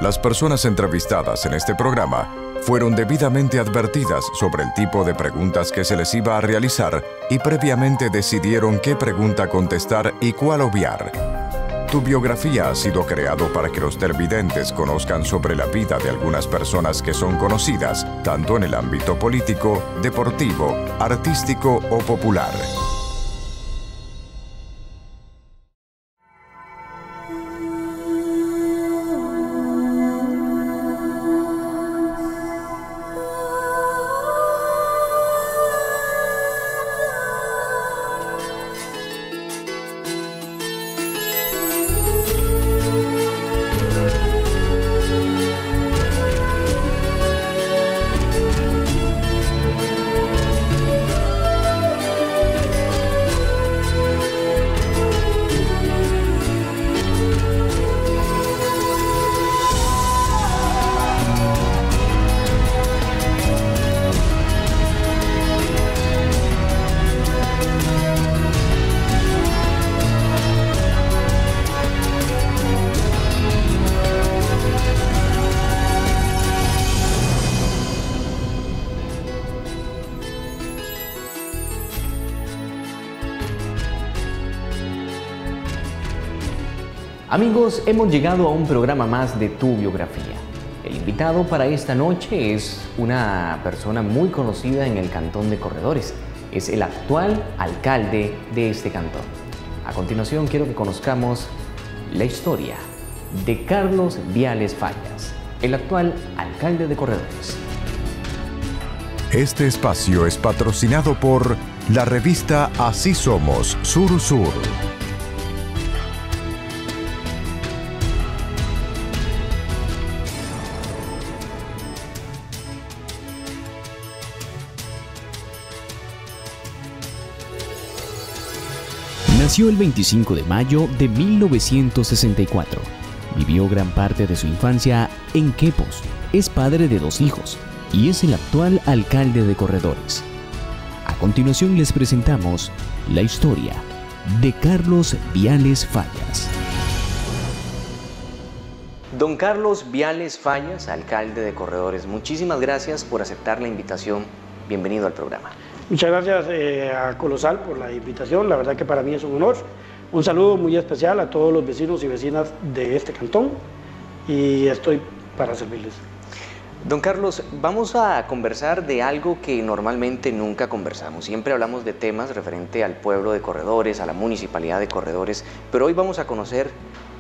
Las personas entrevistadas en este programa fueron debidamente advertidas sobre el tipo de preguntas que se les iba a realizar y previamente decidieron qué pregunta contestar y cuál obviar. Tu biografía ha sido creado para que los televidentes conozcan sobre la vida de algunas personas que son conocidas, tanto en el ámbito político, deportivo, artístico o popular. Amigos, hemos llegado a un programa más de Tu Biografía. El invitado para esta noche es una persona muy conocida en el cantón de Corredores. Es el actual alcalde de este cantón. A continuación quiero que conozcamos la historia de Carlos Viales Fallas, el actual alcalde de Corredores. Este espacio es patrocinado por la revista Así Somos, Sur Sur. Nació el 25 de mayo de 1964. Vivió gran parte de su infancia en Quepos. Es padre de 2 hijos y es el actual alcalde de Corredores. A continuación les presentamos la historia de Carlos Viales Fallas. Don Carlos Viales Fallas, alcalde de Corredores, muchísimas gracias por aceptar la invitación. Bienvenido al programa. Muchas gracias a Colosal por la invitación, la verdad que para mí es un honor. Un saludo muy especial a todos los vecinos y vecinas de este cantón y estoy para servirles. Don Carlos, vamos a conversar de algo que normalmente nunca conversamos. Siempre hablamos de temas referente al pueblo de Corredores, a la municipalidad de Corredores, pero hoy vamos a conocer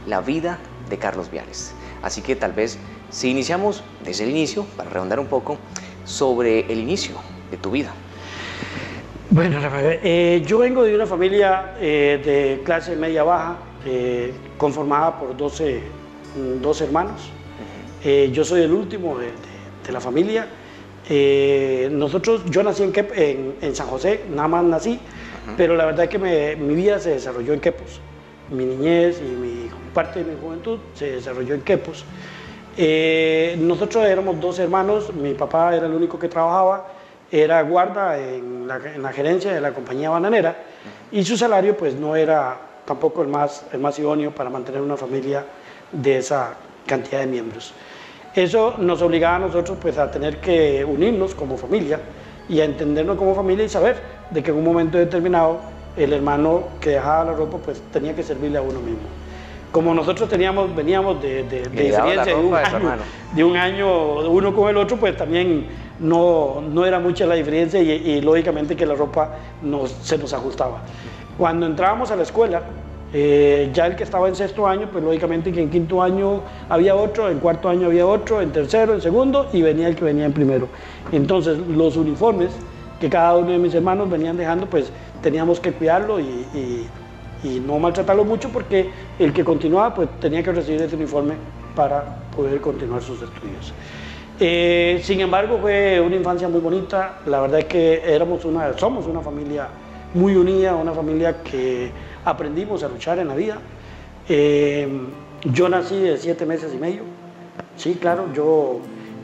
la vida de Carlos Viales. Así que tal vez si iniciamos desde el inicio, para redondar un poco, sobre el inicio de tu vida. Bueno, Rafael, yo vengo de una familia de clase media-baja, conformada por 12 hermanos. Yo soy el último de la familia. Yo nací en San José, nada más nací, pero la verdad es que mi vida se desarrolló en Quepos. Mi niñez y parte de mi juventud se desarrolló en Quepos. Nosotros éramos 2 hermanos, mi papá era el único que trabajaba, era guarda en la gerencia de la compañía bananera y su salario pues no era tampoco el más idóneo para mantener una familia de esa cantidad de miembros. Eso nos obligaba a nosotros pues a tener que unirnos como familia y a entendernos como familia y saber de que en un momento determinado el hermano que dejaba la ropa pues tenía que servirle a uno mismo. Como nosotros veníamos de diferencia de un año uno con el otro, pues también no era mucha la diferencia y lógicamente que la ropa se nos ajustaba. Cuando entrábamos a la escuela, ya el que estaba en 6º año, pues lógicamente que en 5º año había otro, en 4º año había otro, en 3º, en 2º y venía el que venía en 1º. Entonces los uniformes que cada uno de mis hermanos venían dejando, pues teníamos que cuidarlo y no maltratarlo mucho porque el que continuaba pues tenía que recibir ese uniforme para poder continuar sus estudios. Sin embargo fue una infancia muy bonita, la verdad es que somos una familia muy unida, una familia que aprendimos a luchar en la vida. Yo nací de 7 meses y medio, sí, claro,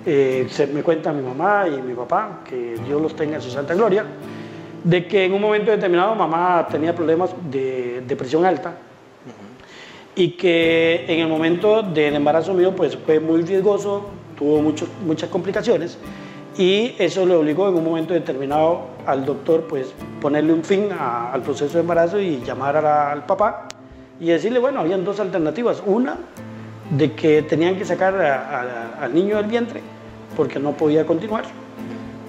me cuenta mi mamá y mi papá, que Dios los tenga en su santa gloria, de que en un momento determinado mamá tenía problemas de presión alta y que en el momento del embarazo mío pues fue muy riesgoso, tuvo muchas complicaciones y eso le obligó en un momento determinado al doctor pues ponerle un fin al proceso de embarazo y llamar al papá y decirle, bueno, habían dos alternativas, una de que tenían que sacar al niño del vientre porque no podía continuar,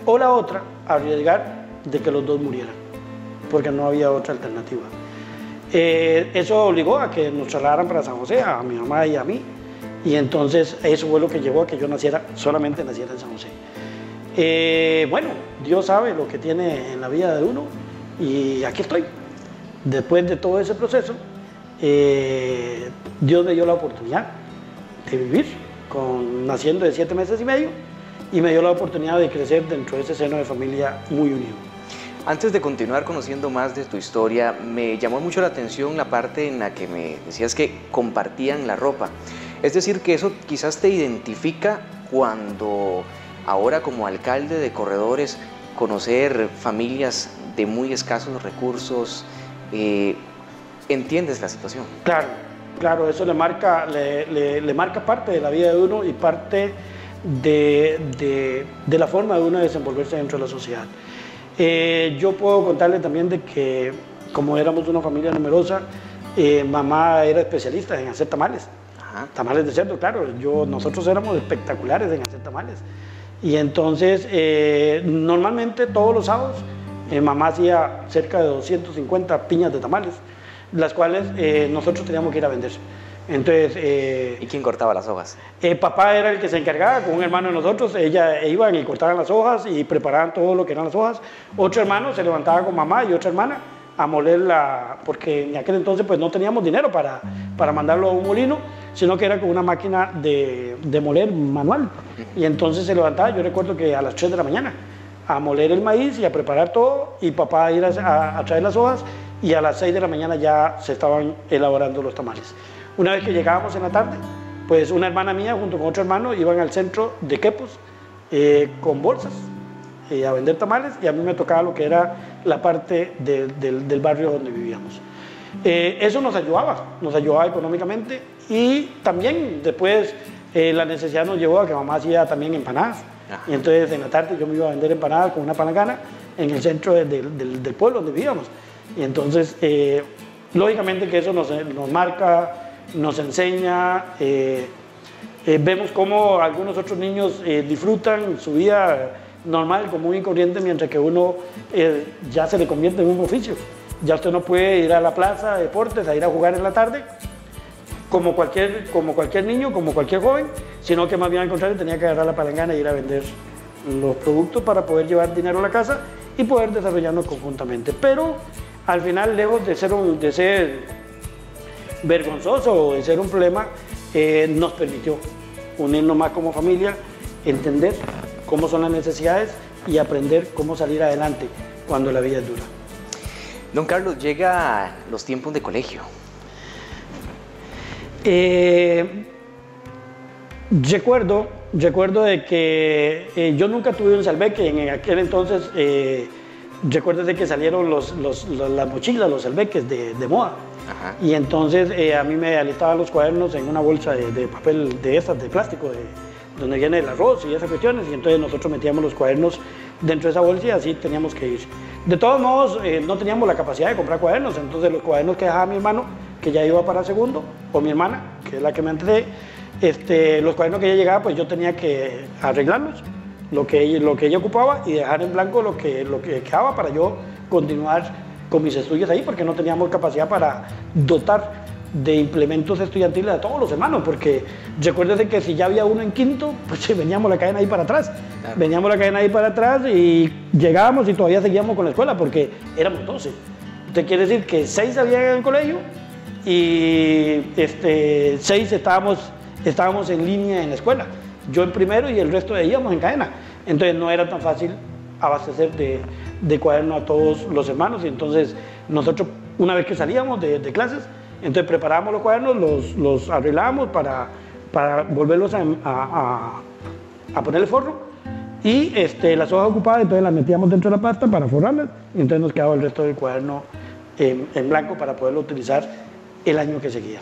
o la otra, arriesgar de que los dos murieran, porque no había otra alternativa. Eso obligó a que nos trasladaran para San José, a mi mamá y a mí, y entonces eso fue lo que llevó a que yo solamente naciera en San José. Bueno, Dios sabe lo que tiene en la vida de uno, y aquí estoy. Después de todo ese proceso, Dios me dio la oportunidad de vivir, naciendo de 7 meses y medio, y me dio la oportunidad de crecer dentro de ese seno de familia muy unido. Antes de continuar conociendo más de tu historia, me llamó mucho la atención la parte en la que me decías que compartían la ropa. Es decir, que eso quizás te identifica cuando ahora como alcalde de Corredores, conocer familias de muy escasos recursos, entiendes la situación. Claro, claro, eso le marca parte de la vida de uno y parte de la forma de uno desenvolverse dentro de la sociedad. Yo puedo contarle también de que como éramos una familia numerosa, mamá era especialista en hacer tamales. Ajá. Tamales de cerdo, claro, nosotros éramos espectaculares en hacer tamales. Y entonces, normalmente todos los sábados, mamá hacía cerca de 250 piñas de tamales, las cuales nosotros teníamos que ir a vender. Entonces, ¿y quién cortaba las hojas? Papá era el que se encargaba con un hermano de nosotros, iban y cortaban las hojas y preparaban todo lo que eran las hojas. Otro hermano se levantaba con mamá y otra hermana a molerla, porque en aquel entonces pues no teníamos dinero para mandarlo a un molino, sino que era con una máquina de moler manual. Y entonces se levantaba, yo recuerdo que a las 3 de la mañana, a moler el maíz y a preparar todo, y papá a ir a traer las hojas, y a las 6 de la mañana ya se estaban elaborando los tamales. Una vez que llegábamos en la tarde, pues una hermana mía junto con otro hermano iban al centro de Quepos con bolsas a vender tamales, y a mí me tocaba lo que era la parte del barrio donde vivíamos. Eso nos ayudaba económicamente, y también después la necesidad nos llevó a que mamá hacía también empanadas. Ajá. Y entonces en la tarde yo me iba a vender empanadas con una palangana en el centro del pueblo donde vivíamos. Y entonces, lógicamente que eso nos marca, nos enseña, vemos cómo algunos otros niños disfrutan su vida normal, común y corriente, mientras que uno ya se le convierte en un oficio. Ya usted no puede ir a la plaza de deportes a ir a jugar en la tarde, como cualquier niño, como cualquier joven, sino que más bien al contrario tenía que agarrar la palangana e ir a vender los productos para poder llevar dinero a la casa y poder desarrollarnos conjuntamente. Pero al final, lejos de ser vergonzoso o de ser un problema, nos permitió unirnos más como familia, entender cómo son las necesidades y aprender cómo salir adelante cuando la vida es dura. Don Carlos, llega los tiempos de colegio. Recuerdo de que yo nunca tuve un salveque. En aquel entonces recuerdo de que salieron las mochilas, los salveques de moda. Ajá. Y entonces a mí me alistaban los cuadernos en una bolsa de papel de plástico, donde viene el arroz y esas cuestiones, y entonces nosotros metíamos los cuadernos dentro de esa bolsa y así teníamos que ir. De todos modos, no teníamos la capacidad de comprar cuadernos, entonces los cuadernos que dejaba mi hermano, que ya iba para segundo, o mi hermana, que es la que me enteré, los cuadernos que ella llegaba, pues yo tenía que arreglarlos, lo que ella ocupaba, y dejar en blanco lo que quedaba para yo continuar con mis estudios ahí, porque no teníamos capacidad para dotar de implementos estudiantiles a todos los hermanos, porque recuérdese que si ya había uno en quinto, pues veníamos la cadena ahí para atrás. Claro. Veníamos la cadena ahí para atrás y llegábamos y todavía seguíamos con la escuela, porque éramos 12. Entonces quiere decir que 6 había en el colegio y 6 estábamos en línea en la escuela. Yo en primero y el resto de íbamos en cadena. Entonces no era tan fácil abastecer de cuadernos a todos los hermanos, y entonces nosotros, una vez que salíamos de clases, entonces preparábamos los cuadernos, los arreglábamos para volverlos a ponerle forro, y las hojas ocupadas entonces las metíamos dentro de la pasta para forrarlas, y entonces nos quedaba el resto del cuaderno en blanco para poderlo utilizar el año que seguía.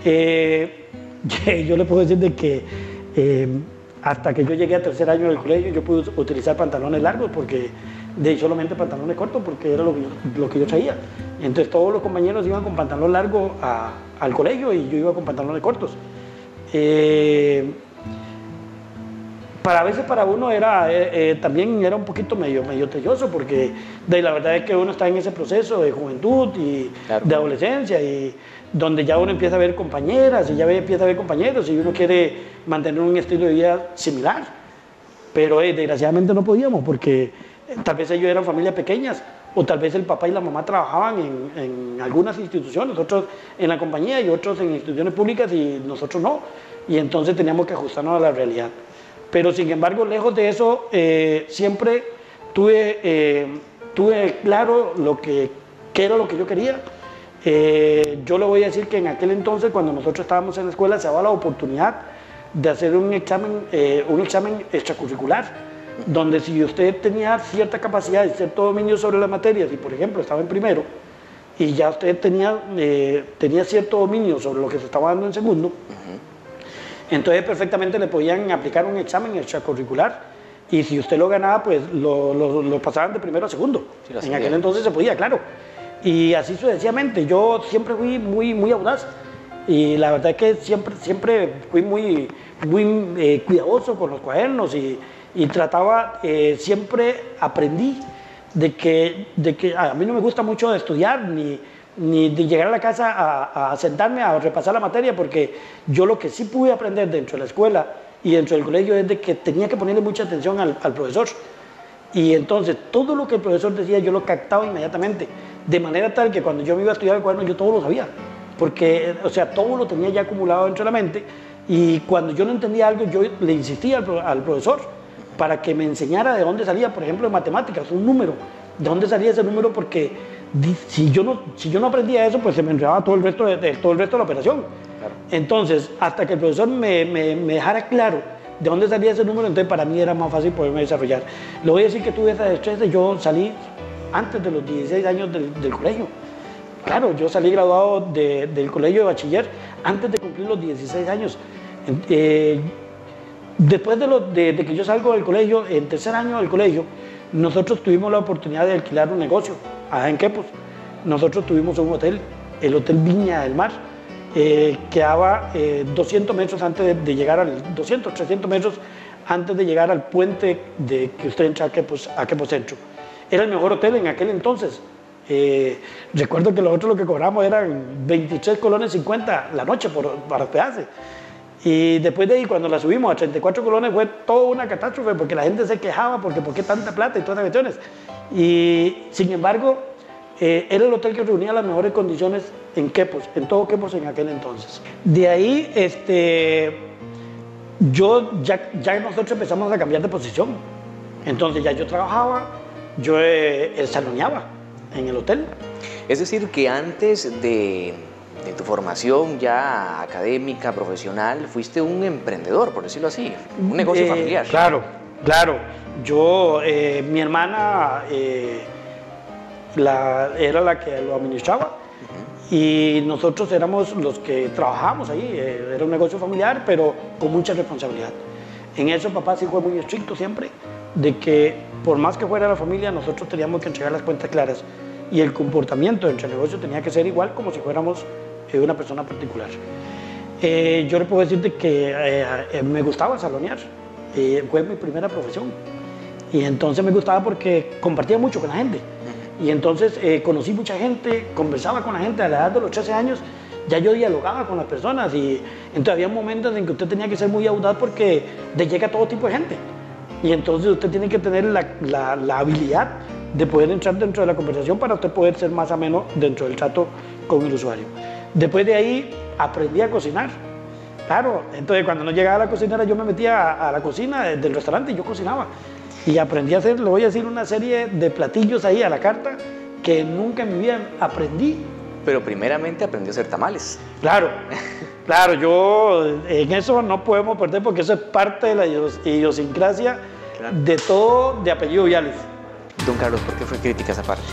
Yo le puedo decir de que hasta que yo llegué a tercer año del colegio yo pude utilizar pantalones largos porque de solamente pantalones cortos porque era lo que yo traía. Entonces todos los compañeros iban con pantalón largo al colegio y yo iba con pantalones cortos. A veces para uno también era un poquito medio telloso porque la verdad es que uno está en ese proceso de juventud y claro, de adolescencia y donde ya uno empieza a ver compañeras y ya empieza a ver compañeros y uno quiere mantener un estilo de vida similar. Pero desgraciadamente no podíamos porque tal vez ellos eran familias pequeñas o tal vez el papá y la mamá trabajaban en algunas instituciones, otros en la compañía y otros en instituciones públicas y nosotros no. Y entonces teníamos que ajustarnos a la realidad. Pero sin embargo, lejos de eso, siempre tuve claro qué era lo que yo quería. Yo le voy a decir que en aquel entonces, cuando nosotros estábamos en la escuela, se daba la oportunidad de hacer un examen extracurricular, donde si usted tenía cierta capacidad y cierto dominio sobre las materias, y por ejemplo estaba en primero, y ya usted tenía cierto dominio sobre lo que se estaba dando en segundo, entonces perfectamente le podían aplicar un examen extracurricular y si usted lo ganaba, pues lo pasaban de primero a segundo. Sí, en aquel entonces se podía, claro. Y así sucesivamente. Yo siempre fui muy audaz y la verdad es que siempre fui muy cuidadoso con los cuadernos y trataba, siempre aprendí de que a mí no me gusta mucho estudiar ni de llegar a la casa a sentarme a repasar la materia, porque yo lo que sí pude aprender dentro de la escuela y dentro del colegio es de que tenía que ponerle mucha atención al profesor. Y entonces todo lo que el profesor decía yo lo captaba inmediatamente, de manera tal que cuando yo me iba a estudiar el cuaderno yo todo lo sabía, porque o sea, todo lo tenía ya acumulado dentro de la mente y cuando yo no entendía algo yo le insistía al profesor para que me enseñara de dónde salía, por ejemplo en matemáticas, un número, de dónde salía ese número, porque si yo no aprendía eso, pues se me enredaba todo el resto de la operación. Claro. Entonces, hasta que el profesor me dejara claro de dónde salía ese número, entonces para mí era más fácil poderme desarrollar. Le voy a decir que tuve esa destreza, yo salí antes de los 16 años del colegio. Claro, yo salí graduado del colegio de bachiller antes de cumplir los 16 años. Después de que yo salgo del colegio, en tercer año del colegio, nosotros tuvimos la oportunidad de alquilar un negocio allá en Quepos. Nosotros tuvimos un hotel, el Hotel Viña del Mar, quedaba 200 metros antes de llegar 300 metros antes de llegar al puente que usted entra a Quepos Centro. Era el mejor hotel en aquel entonces. Recuerdo que nosotros lo que cobramos eran 23 colones 50 la noche para hospedarse. Y después de ahí, cuando la subimos a 34 colones, fue toda una catástrofe porque la gente se quejaba porque ¿por qué tanta plata y todas las cuestiones? Y sin embargo, era el hotel que reunía las mejores condiciones en Quepos, en todo Quepos en aquel entonces. De ahí, ya nosotros empezamos a cambiar de posición. Entonces ya yo trabajaba, yo saloneaba en el hotel. Es decir, que antes de tu formación ya académica, profesional, fuiste un emprendedor, por decirlo así, un negocio familiar. Claro. Yo, mi hermana era la que lo administraba y nosotros éramos los que trabajábamos ahí. Era un negocio familiar, pero con mucha responsabilidad. En eso papá sí fue muy estricto siempre, de que por más que fuera la familia, nosotros teníamos que entregar las cuentas claras y el comportamiento entre el negocio tenía que ser igual como si fuéramos una persona particular. Yo le puedo decirte que me gustaba salonear, fue mi primera profesión y entonces me gustaba porque compartía mucho con la gente y entonces conocí mucha gente, conversaba con la gente. A la edad de los 13 años ya yo dialogaba con las personas y entonces había momentos en que usted tenía que ser muy audaz porque llega todo tipo de gente y entonces usted tiene que tener la habilidad de poder entrar dentro de la conversación para usted poder ser más ameno dentro del trato con el usuario. Después de ahí aprendí a cocinar. Claro, entonces cuando no llegaba a la cocinera yo me metía a la cocina del restaurante y yo cocinaba. Y aprendí a hacer, le voy a decir, una serie de platillos ahí a la carta que nunca en mi vida aprendí. Pero primeramente aprendí a hacer tamales. Claro, yo en eso no podemos perder porque eso es parte de la idiosincrasia de todo de apellido Viales. Don Carlos, ¿por qué fue crítica esa parte?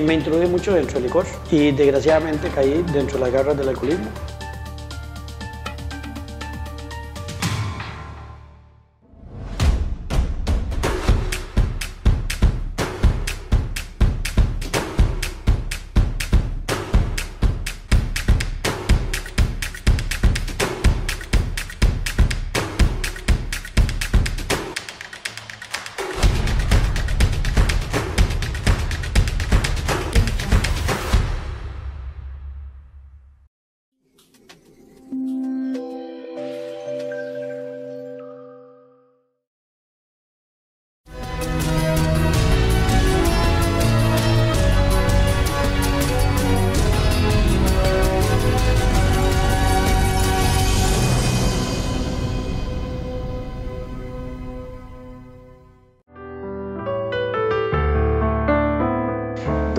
Me introduje mucho dentro del licor y desgraciadamente caí dentro de las garras del alcoholismo.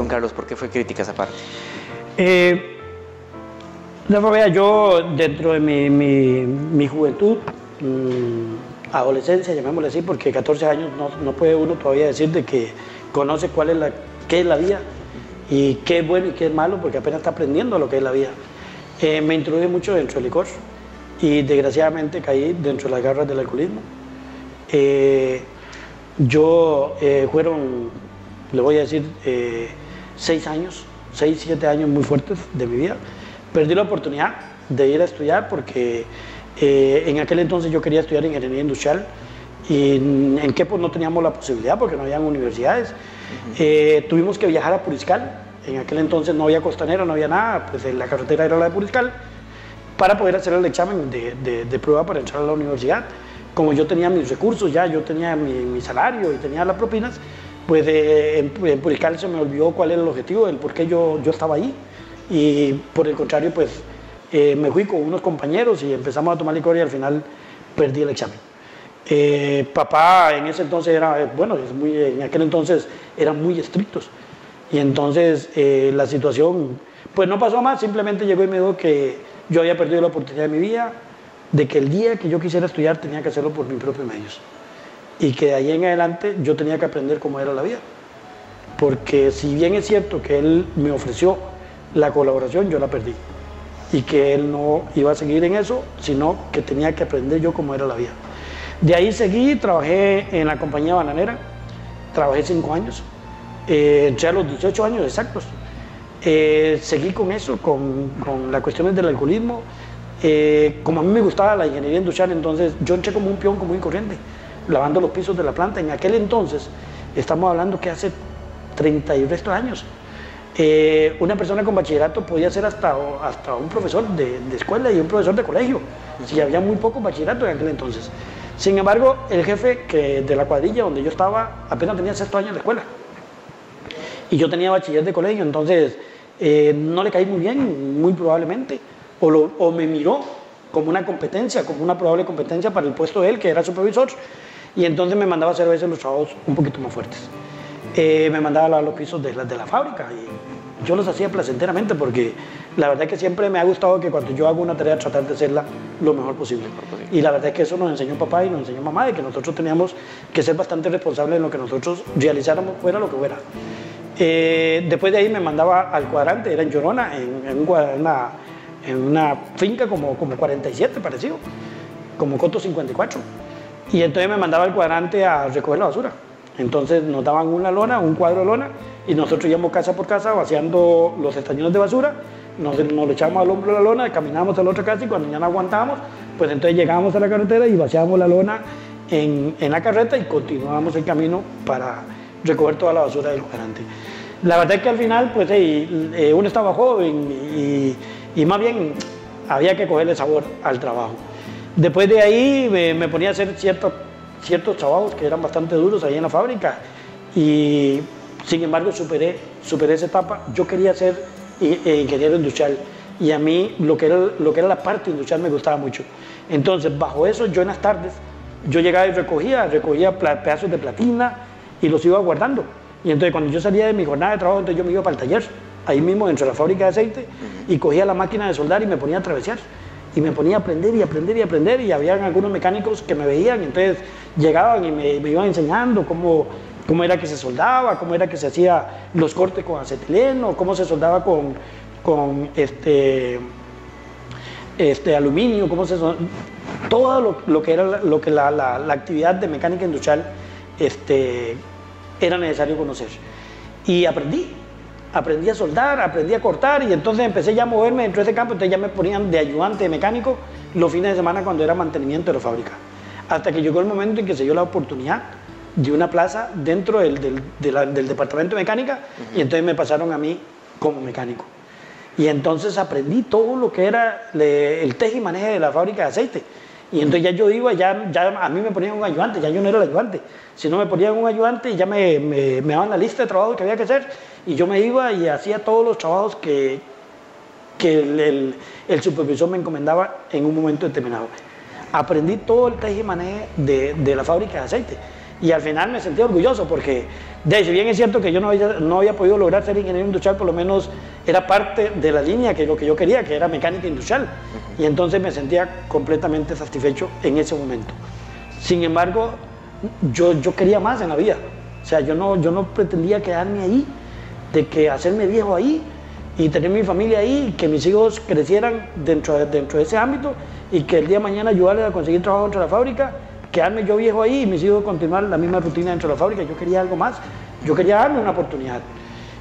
don Carlos, ¿por qué fue crítica esa parte? Yo dentro de mi juventud, adolescencia, llamémosle así, porque 14 años no puede uno todavía decir de que conoce qué es la vida y qué es bueno y qué es malo, porque apenas está aprendiendo lo que es la vida. Me introduje mucho dentro del licor y desgraciadamente caí dentro de las garras del alcoholismo. Fueron, le voy a decir, 6, 7 años muy fuertes de mi vida. Perdí la oportunidad de ir a estudiar porque en aquel entonces yo quería estudiar ingeniería industrial y en Quepos no teníamos la posibilidad porque no habían universidades. Tuvimos que viajar a Puriscal. En aquel entonces no había costanera, no había nada, pues la carretera era la de Puriscal, para poder hacer el examen de prueba para entrar a la universidad. Como yo tenía mis recursos ya, yo tenía mi salario y tenía las propinas, pues en Puriscal se me olvidó cuál era el objetivo, el por qué yo estaba ahí. Y por el contrario, pues me fui con unos compañeros y empezamos a tomar licor y al final perdí el examen. Papá en ese entonces en aquel entonces eran muy estrictos. Y entonces la situación, pues no pasó más, simplemente llegó y me dijo que yo había perdido la oportunidad de mi vida, de que el día que yo quisiera estudiar tenía que hacerlo por mis propios medios. Y que de ahí en adelante yo tenía que aprender cómo era la vida. Porque si bien es cierto que él me ofreció la colaboración, yo la perdí. Y que él no iba a seguir en eso, sino que tenía que aprender yo cómo era la vida. De ahí seguí, trabajé en la compañía bananera, trabajé 5 años. Entré a los 18 años exactos. Seguí con eso, con las cuestiones del alcoholismo. Como a mí me gustaba la ingeniería industrial, entonces yo entré como un peón común y corriente, lavando los pisos de la planta. En aquel entonces, estamos hablando que hace 30 y resto de años, una persona con bachillerato podía ser hasta un profesor de escuela y un profesor de colegio, si había muy poco bachillerato en aquel entonces. Sin embargo, el jefe de la cuadrilla donde yo estaba apenas tenía 6º año de escuela. Y yo tenía bachiller de colegio, entonces no le caí muy bien, muy probablemente, o me miró como una competencia, como una probable competencia para el puesto de él, que era supervisor, y entonces me mandaba a hacer a veces los trabajos un poquito más fuertes. Me mandaba a lavar los pisos de la fábrica, y yo los hacía placenteramente, porque la verdad es que siempre me ha gustado que cuando yo hago una tarea tratar de hacerla lo mejor posible. Y la verdad es que eso nos enseñó papá y nos enseñó mamá, de que nosotros teníamos que ser bastante responsables en lo que nosotros realizáramos, fuera lo que fuera. Después de ahí me mandaba al cuadrante, era en Llorona, en una finca como 47 parecido, como Coto 54. Y entonces me mandaba al cuadrante a recoger la basura. Entonces nos daban una lona, un cuadro de lona, y nosotros íbamos casa por casa vaciando los estañones de basura, nos lo echábamos al hombro la lona, caminábamos a la otra casa y cuando ya no aguantábamos, pues entonces llegábamos a la carretera y vaciábamos la lona en la carreta y continuábamos el camino para recoger toda la basura del cuadrante. La verdad es que al final, pues uno estaba joven y más bien había que cogerle sabor al trabajo. Después de ahí me ponía a hacer ciertos trabajos que eran bastante duros ahí en la fábrica y sin embargo superé esa etapa. Yo quería ser ingeniero industrial y a mí lo que era la parte industrial me gustaba mucho. Entonces bajo eso yo en las tardes yo llegaba y recogía pedazos de platina y los iba guardando. Y entonces cuando yo salía de mi jornada de trabajo, entonces yo me iba para el taller, ahí mismo dentro de la fábrica de aceite, y cogía la máquina de soldar y me ponía a travesear. Y me ponía a aprender y aprender y aprender, y habían algunos mecánicos que me veían, entonces llegaban y me iban enseñando cómo era que se soldaba, cómo era que se hacía los cortes con acetileno, cómo se soldaba con aluminio, todo lo que era la actividad de mecánica industrial era necesario conocer. Y aprendí a soldar, aprendí a cortar y entonces empecé ya a moverme dentro de ese campo, entonces ya me ponían de ayudante de mecánico los fines de semana cuando era mantenimiento de la fábrica. Hasta que llegó el momento en que se dio la oportunidad de una plaza dentro del departamento de mecánica y entonces me pasaron a mí como mecánico. Y entonces aprendí todo lo que era el teje y maneje de la fábrica de aceite. Y entonces ya yo iba, ya a mí me ponían un ayudante, ya yo no era el ayudante, sino me ponían un ayudante y ya me daban la lista de trabajos que había que hacer y yo me iba y hacía todos los trabajos que el supervisor me encomendaba en un momento determinado. Aprendí todo el teje y maneje de la fábrica de aceite Y al final me sentí orgulloso porque, si bien es cierto que yo no había podido lograr ser ingeniero industrial, por lo menos era parte de la línea que lo que yo quería, que era mecánica industrial. Y entonces me sentía completamente satisfecho en ese momento. Sin embargo, yo quería más en la vida. O sea, yo no pretendía quedarme ahí, de que hacerme viejo ahí y tener mi familia ahí, que mis hijos crecieran dentro de ese ámbito y que el día de mañana ayudarles a conseguir trabajo dentro de la fábrica, quedarme yo viejo ahí y mis hijos continuar la misma rutina dentro de la fábrica. Yo quería algo más, yo quería darme una oportunidad.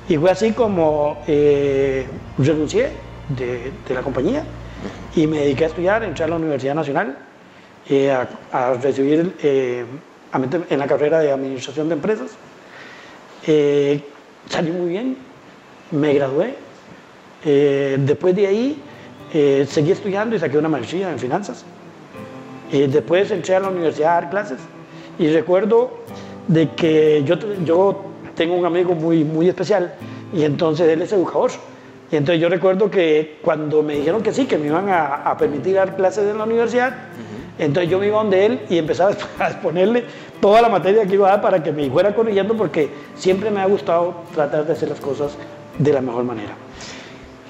Y fue así como renuncié de la compañía y me dediqué a estudiar, entré a la Universidad Nacional a recibir a meter en la carrera de Administración de Empresas. Salí muy bien, me gradué. Después de ahí seguí estudiando y saqué una maestría en finanzas. Después entré a la universidad a dar clases y recuerdo de que yo tengo un amigo muy especial y entonces él es educador. Y entonces yo recuerdo que cuando me dijeron que sí, que me iban a permitir dar clases en la universidad, entonces yo me iba donde él y empezaba a exponerle toda la materia que iba a dar para que me fuera corrigiendo, porque siempre me ha gustado tratar de hacer las cosas de la mejor manera.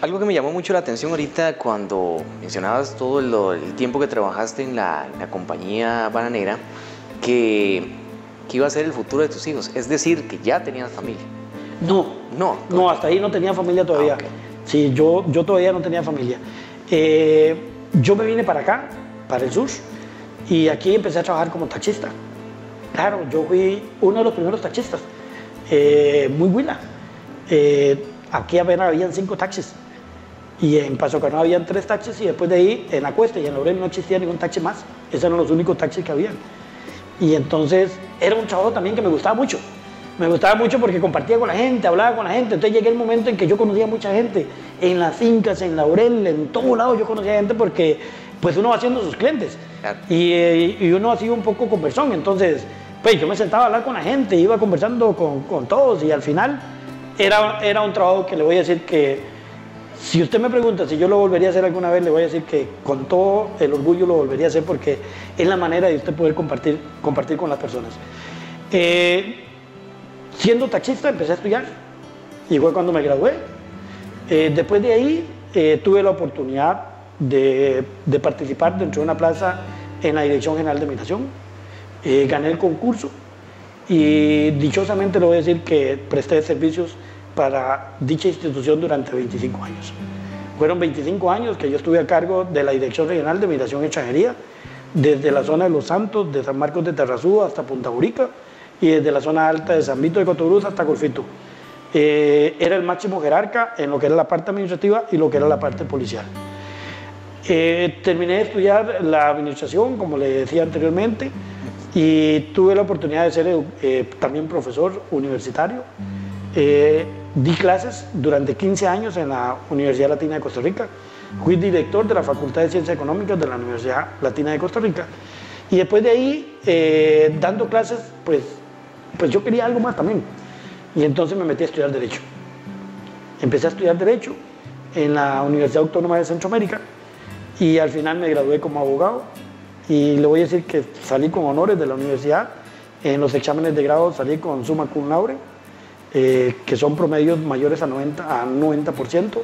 Algo que me llamó mucho la atención ahorita cuando mencionabas todo el tiempo que trabajaste en la compañía bananera, que iba a ser el futuro de tus hijos, es decir, que ya tenías familia. No, hasta ahí no tenía familia todavía. Okay. Sí, yo todavía no tenía familia. Yo me vine para acá, para el sur, y aquí empecé a trabajar como taxista. Claro, yo fui uno de los primeros taxistas, muy buena. Aquí apenas habían 5 taxis, y en Paso Canoa habían 3 taxis, y después de ahí, en la Cuesta y en Laurel no existía ningún taxi más. Esos eran los únicos taxis que habían. Y entonces era un trabajo también que me gustaba mucho. Me gustaba mucho porque compartía con la gente, hablaba con la gente. Entonces llegué el momento en que yo conocía a mucha gente, en las fincas, en Laurel, en todos lados yo conocía gente, porque pues uno va haciendo sus clientes. Claro. Y uno ha sido un poco conversón. Entonces pues yo me sentaba a hablar con la gente, iba conversando con todos, y al final era un trabajo que le voy a decir que, si usted me pregunta si yo lo volvería a hacer alguna vez, le voy a decir que con todo el orgullo lo volvería a hacer, porque es la manera de usted poder compartir con las personas. Siendo taxista empecé a estudiar y fue cuando me gradué. Después de ahí tuve la oportunidad de participar dentro de una plaza en la Dirección General de Migración. Gané el concurso y dichosamente le voy a decir que presté servicios para dicha institución durante 25 años. Fueron 25 años que yo estuve a cargo de la Dirección Regional de Migración y Extranjería, desde la zona de Los Santos, de San Marcos de Terrazú hasta Punta Burica, y desde la zona alta de San Vito de Cotobruz hasta Golfito. Era el máximo jerarca en lo que era la parte administrativa y lo que era la parte policial. Terminé de estudiar la administración, como le decía anteriormente, y tuve la oportunidad de ser también profesor universitario. Di clases durante 15 años en la Universidad Latina de Costa Rica. Fui director de la Facultad de Ciencias Económicas de la Universidad Latina de Costa Rica. Y después de ahí, dando clases, pues yo quería algo más también. Y entonces me metí a estudiar Derecho. Empecé a estudiar Derecho en la Universidad Autónoma de Centroamérica y al final me gradué como abogado. Y le voy a decir que salí con honores de la universidad. En los exámenes de grado salí con summa cum laude, que son promedios mayores a 90%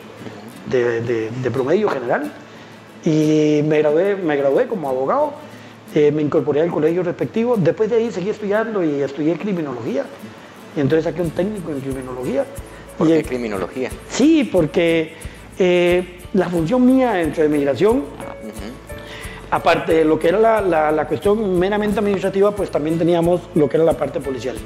de promedio general. Y me gradué como abogado. Me incorporé al colegio respectivo. Después de ahí seguí estudiando y estudié criminología. Y entonces saqué un técnico en criminología. ¿Por qué criminología? Sí, porque la función mía dentro de migración, aparte de lo que era la cuestión meramente administrativa, pues también teníamos lo que era la parte policial.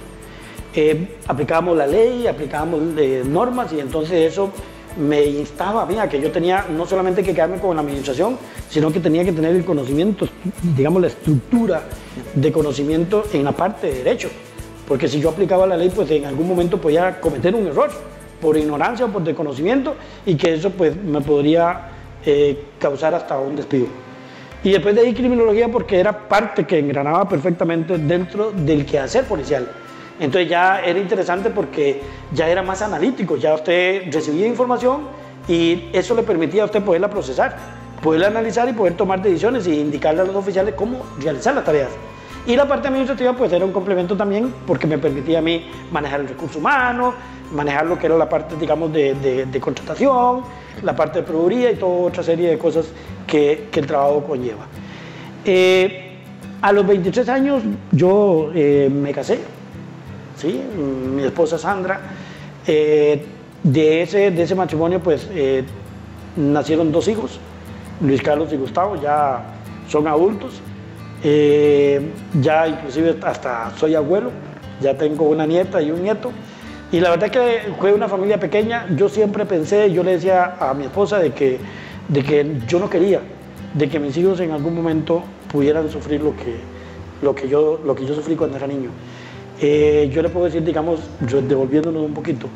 Aplicábamos la ley, aplicábamos normas, y entonces eso me instaba a mí a que yo tenía no solamente que quedarme con la administración, sino que tenía que tener el conocimiento, digamos la estructura de conocimiento en la parte de derecho, porque si yo aplicaba la ley, pues en algún momento podía cometer un error por ignorancia o por desconocimiento, y que eso pues me podría causar hasta un despido. Y después de ahí criminología, porque era parte que engranaba perfectamente dentro del quehacer policial. Entonces ya era interesante porque ya era más analítico, ya usted recibía información y eso le permitía a usted poderla procesar, poderla analizar y poder tomar decisiones y indicarle a los oficiales cómo realizar las tareas. Y la parte administrativa pues era un complemento también porque me permitía a mí manejar el recurso humano, manejar lo que era la parte, digamos, de contratación, la parte de proveeduría y toda otra serie de cosas que el trabajo conlleva. A los 23 años yo me casé, ¿sí? Mi esposa Sandra. De ese matrimonio pues nacieron 2 hijos, Luis Carlos y Gustavo, ya son adultos. Ya inclusive hasta soy abuelo, ya tengo una nieta y un nieto. Y la verdad que fue una familia pequeña. Yo siempre pensé, yo le decía a mi esposa de que yo no quería, de que mis hijos en algún momento pudieran sufrir lo que yo sufrí cuando era niño. Yo le puedo decir, digamos, devolviéndonos un poquito,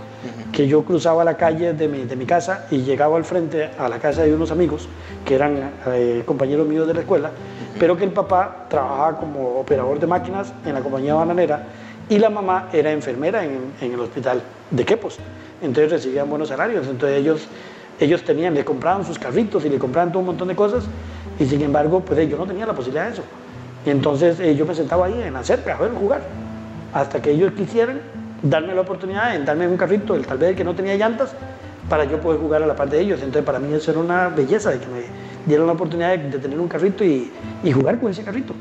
que yo cruzaba la calle de mi casa y llegaba al frente a la casa de unos amigos que eran compañeros míos de la escuela, pero que el papá trabajaba como operador de máquinas en la compañía bananera y la mamá era enfermera en el hospital de Quepos. Entonces recibían buenos salarios, entonces ellos le compraban sus carritos y le compraban todo un montón de cosas, y sin embargo pues yo no tenía la posibilidad de eso. Y entonces yo me sentaba ahí en la cerca a verlos jugar, hasta que ellos quisieran darme la oportunidad de darme un carrito, tal vez el que no tenía llantas, para yo poder jugar a la par de ellos. Entonces para mí eso era una belleza, de que me dieron la oportunidad de tener un carrito y jugar con ese carrito.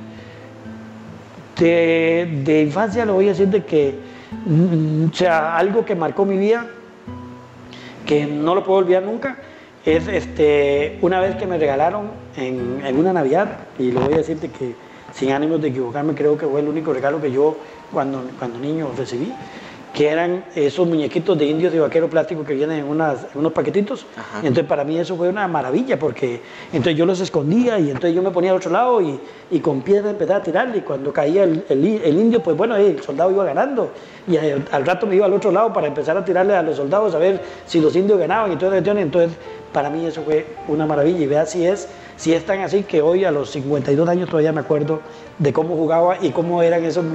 De infancia le voy a decir de que, o sea, algo que marcó mi vida, que no lo puedo olvidar nunca, es una vez que me regalaron en una Navidad, y le voy a decir de que sin ánimos de equivocarme, creo que fue el único regalo que yo cuando niño recibí, que eran esos muñequitos de indios de vaquero plástico que vienen en unos paquetitos. Ajá. Y entonces para mí eso fue una maravilla, porque entonces yo los escondía y entonces yo me ponía al otro lado y con piedra empezaba a tirarle, y cuando caía el indio, pues bueno, el soldado iba ganando, y al rato me iba al otro lado para empezar a tirarle a los soldados a ver si los indios ganaban y todo eso. Entonces para mí eso fue una maravilla, y vea si es tan así que hoy a los 52 años todavía me acuerdo de cómo jugaba y cómo eran esos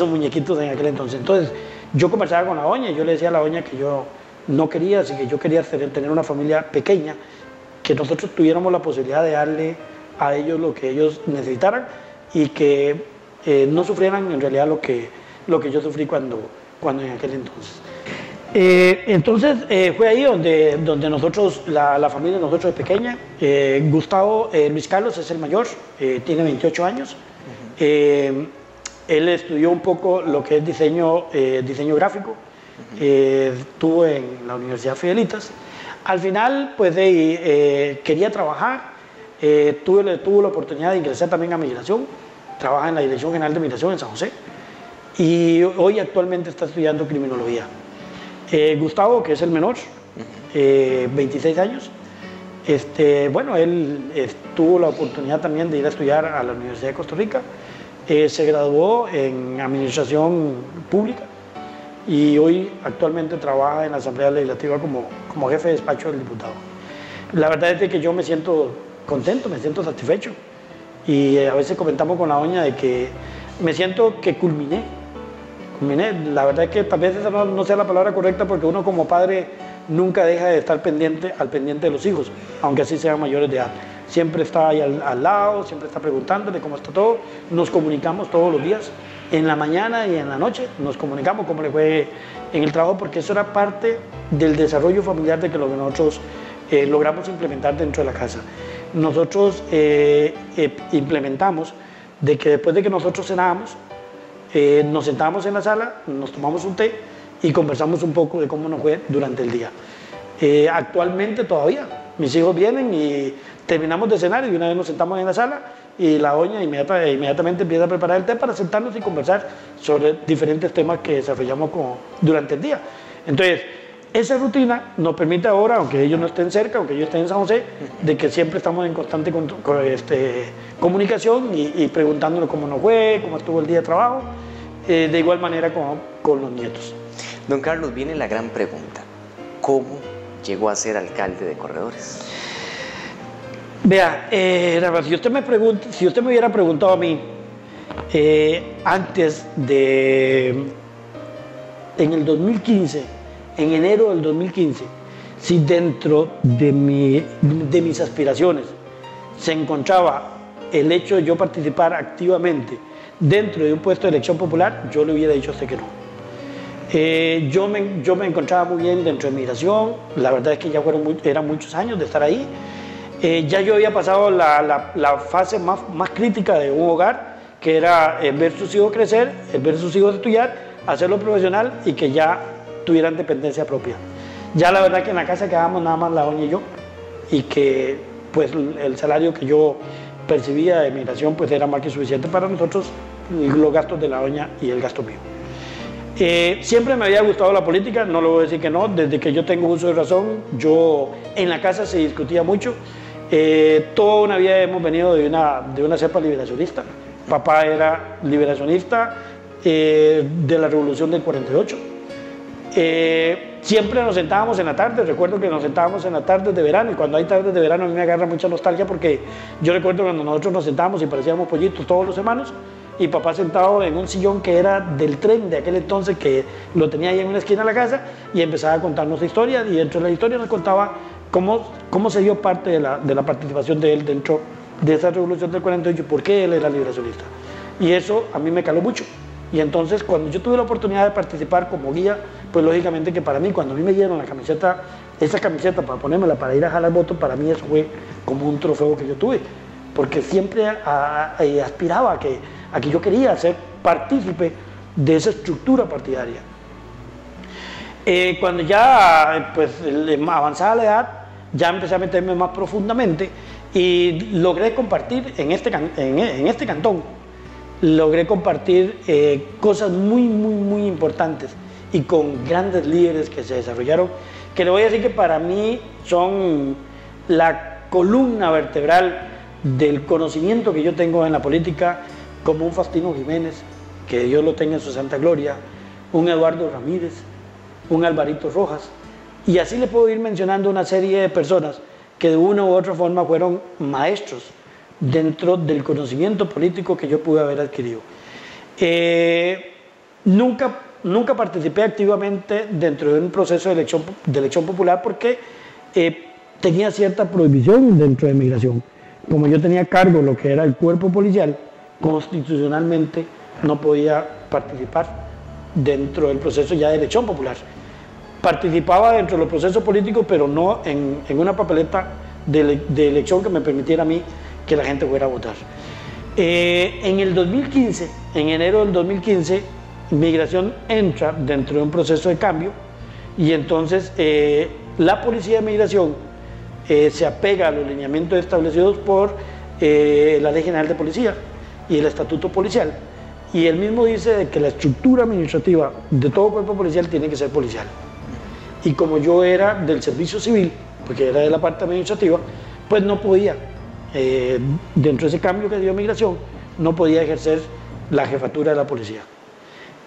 muñequitos en aquel entonces. Entonces yo conversaba con la doña y yo le decía a la doña que yo no quería, así que yo quería tener una familia pequeña, que nosotros tuviéramos la posibilidad de darle a ellos lo que ellos necesitaran y que no sufrieran en realidad lo que yo sufrí cuando en aquel entonces. Entonces fue ahí donde nosotros, la familia de nosotros es pequeña. Gustavo, Luis Carlos es el mayor, tiene 28 años. Él estudió un poco lo que es diseño gráfico, estuvo en la Universidad Fidelitas. Al final, pues quería trabajar, tuvo la oportunidad de ingresar también a Migración, trabaja en la Dirección General de Migración en San José, y hoy actualmente está estudiando criminología. Gustavo, que es el menor, 26 años, bueno, él tuvo la oportunidad también de ir a estudiar a la Universidad de Costa Rica. Se graduó en Administración Pública y hoy actualmente trabaja en la Asamblea Legislativa como jefe de despacho del diputado. La verdad es que yo me siento contento, me siento satisfecho, y a veces comentamos con la doña de que me siento que culminé. La verdad es que tal vez esa no sea la palabra correcta, porque uno como padre nunca deja de estar al pendiente de los hijos, aunque así sean mayores de edad. Siempre está ahí al lado, siempre está preguntándole cómo está todo. Nos comunicamos todos los días, en la mañana y en la noche, nos comunicamos cómo le fue en el trabajo, porque eso era parte del desarrollo familiar de que lo que nosotros logramos implementar dentro de la casa. Nosotros implementamos de que después de que nosotros cenábamos, nos sentábamos en la sala, nos tomamos un té y conversamos un poco de cómo nos fue durante el día. Actualmente todavía mis hijos vienen y terminamos de cenar y una vez nos sentamos en la sala y la doña inmediatamente empieza a preparar el té para sentarnos y conversar sobre diferentes temas que desarrollamos durante el día. Entonces, esa rutina nos permite ahora, aunque ellos no estén cerca, aunque ellos estén en San José, de que siempre estamos en constante comunicación y preguntándonos cómo nos fue, cómo estuvo el día de trabajo, de igual manera con los nietos. Don Carlos, viene la gran pregunta: ¿cómo llegó a ser alcalde de Corredores? Vea, si usted me hubiera preguntado a mí antes en el 2015, en enero del 2015, si dentro de mis aspiraciones se encontraba el hecho de yo participar activamente dentro de un puesto de elección popular, yo le hubiera dicho a usted que no. Yo me encontraba muy bien dentro de migración, la verdad es que ya eran muchos años de estar ahí. Ya yo había pasado la fase más crítica de un hogar, que era ver sus hijos crecer, ver sus hijos estudiar, hacerlo profesional y que ya tuvieran dependencia propia. Ya la verdad que en la casa quedábamos nada más la doña y yo, y que pues el salario que yo percibía de migración pues era más que suficiente para nosotros, los gastos de la doña y el gasto mío. Siempre me había gustado la política, no le voy a decir que no, desde que yo tengo uso de razón. En la casa se discutía mucho, toda una vida hemos venido de una cepa liberacionista. Papá era liberacionista de la revolución del 48. Siempre nos sentábamos en la tarde, recuerdo que nos sentábamos en las tardes de verano, y cuando hay tardes de verano a mí me agarra mucha nostalgia, porque yo recuerdo cuando nosotros nos sentábamos y parecíamos pollitos todos los hermanos, y papá sentado en un sillón que era del tren de aquel entonces, que lo tenía ahí en una esquina de la casa, y empezaba a contarnos historias, y dentro de la historia nos contaba cómo se dio parte de la participación de él dentro de esa revolución del 48, por qué él era liberacionista. Y eso a mí me caló mucho. Y entonces cuando yo tuve la oportunidad de participar como guía, pues lógicamente que para mí, cuando a mí me dieron esa camiseta para ponérmela para ir a jalar votos, para mí eso fue como un trofeo que yo tuve, porque siempre aspiraba a que yo quería ser partícipe de esa estructura partidaria. Cuando ya pues, avanzada la edad, ya empecé a meterme más profundamente y logré compartir en este cantón, logré compartir cosas muy importantes y con grandes líderes que se desarrollaron, que le voy a decir que para mí son la columna vertebral del conocimiento que yo tengo en la política, como un Faustino Jiménez, que Dios lo tenga en su santa gloria, un Eduardo Ramírez, un Alvarito Rojas, y así le puedo ir mencionando una serie de personas que de una u otra forma fueron maestros dentro del conocimiento político que yo pude haber adquirido. Nunca participé activamente dentro de un proceso de elección popular porque tenía cierta prohibición dentro de migración. Como yo tenía a cargo lo que era el cuerpo policial, constitucionalmente no podía participar dentro del proceso ya de elección popular. Participaba dentro de los procesos políticos, pero no en una papeleta de elección que me permitiera a mí que la gente fuera a votar. En el 2015, en enero del 2015, migración entra dentro de un proceso de cambio, y entonces la policía de migración se apega a los lineamientos establecidos por la Ley General de Policía y el Estatuto Policial, y él mismo dice que la estructura administrativa de todo cuerpo policial tiene que ser policial. Y como yo era del servicio civil, porque era de la parte administrativa, pues no podía, dentro de ese cambio que dio migración, no podía ejercer la jefatura de la policía.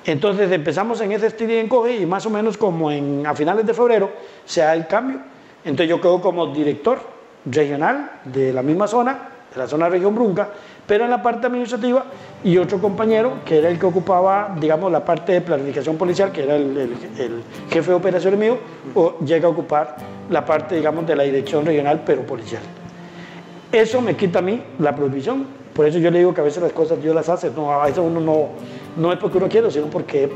Entonces empezamos en ese estilo y encoge, y más o menos como a finales de febrero se da el cambio. Entonces yo quedo como director regional de la misma zona, de la zona región Brunca, pero en la parte administrativa, y otro compañero que era el que ocupaba, digamos, la parte de planificación policial, que era el jefe de operaciones mío, llega a ocupar la parte, digamos, de la dirección regional, pero policial. Eso me quita a mí la prohibición. Por eso yo le digo que a veces las cosas Dios las hace, no, a veces uno no es porque uno quiere, sino porque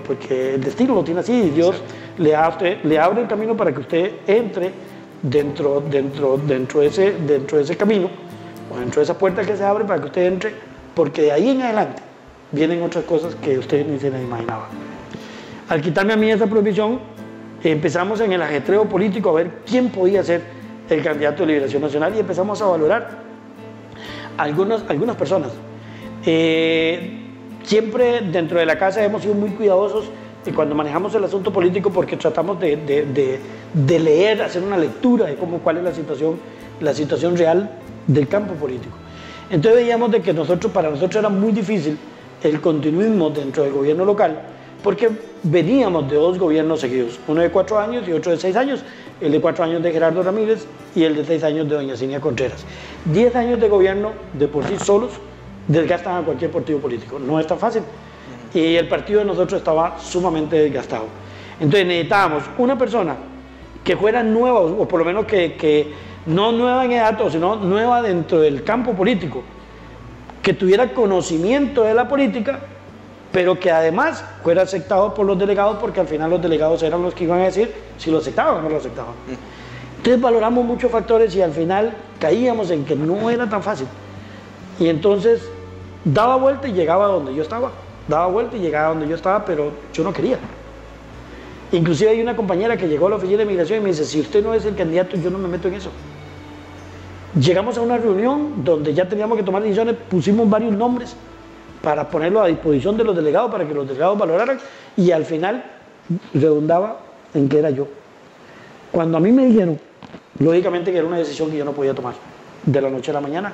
el destino lo tiene así, y Dios le abre el camino para que usted entre dentro de ese camino, o dentro de esa puerta que se abre para que usted entre, porque de ahí en adelante vienen otras cosas que usted ni se las imaginaba. Al quitarme a mí esa prohibición, empezamos en el ajetreo político a ver quién podía ser el candidato de Liberación Nacional, y empezamos a valorar algunas personas. Siempre dentro de la casa hemos sido muy cuidadosos cuando manejamos el asunto político, porque tratamos de leer, hacer una lectura de cuál es la situación real del campo político. Entonces veíamos de que para nosotros era muy difícil el continuismo dentro del gobierno local, porque veníamos de dos gobiernos seguidos, uno de 4 años y otro de 6 años, el de 4 años de Gerardo Ramírez y el de 6 años de doña Cinia Contreras. 10 años de gobierno de por sí solos desgastan a cualquier partido político, no es tan fácil, y el partido de nosotros estaba sumamente desgastado. Entonces necesitábamos una persona que fuera nueva, o por lo menos que no nueva en edad, sino nueva dentro del campo político, que tuviera conocimiento de la política, pero que además fuera aceptado por los delegados, porque al final los delegados eran los que iban a decir si lo aceptaban o no lo aceptaban. Entonces valoramos muchos factores y al final caíamos en que no era tan fácil. Y entonces daba vuelta y llegaba a donde yo estaba. Daba vuelta y llegaba a donde yo estaba, pero yo no quería. Inclusive hay una compañera que llegó a la oficina de migración y me dice, si usted no es el candidato, yo no me meto en eso. Llegamos a una reunión donde ya teníamos que tomar decisiones, pusimos varios nombres para ponerlo a disposición de los delegados, para que los delegados valoraran, y al final redundaba en que era yo. Cuando a mí me dijeron, lógicamente que era una decisión que yo no podía tomar de la noche a la mañana,